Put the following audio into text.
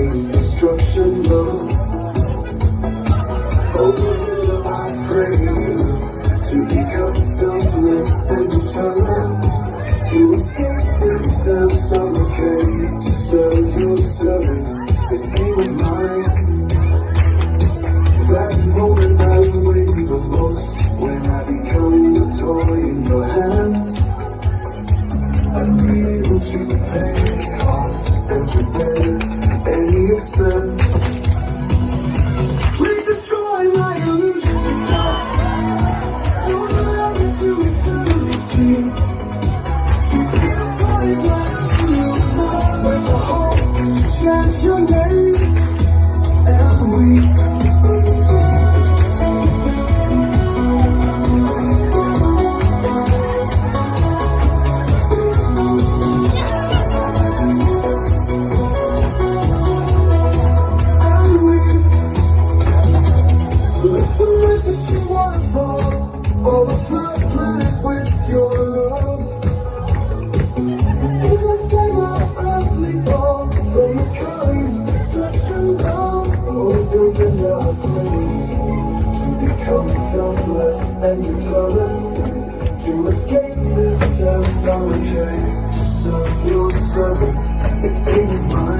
brings destruction low. Oh, I pray to become selfless and determined, to escape this self-suffocate, to serve your servants, this aim of mine. That moment I wait the most, when I become a toy in your hands. I'd be able to pay the cost and to bear any expense. Please destroy my illusions of dust. Don't allow me to eternally sleep. To feel toys like a feel with the hope to chant your names and weep. Overflood planet with your love. It will save our earthly bond from the current's destruction down. Oh, don't I pray to become selfless and determined, to escape this self-suffocate, to serve your servants, it's aim of mine.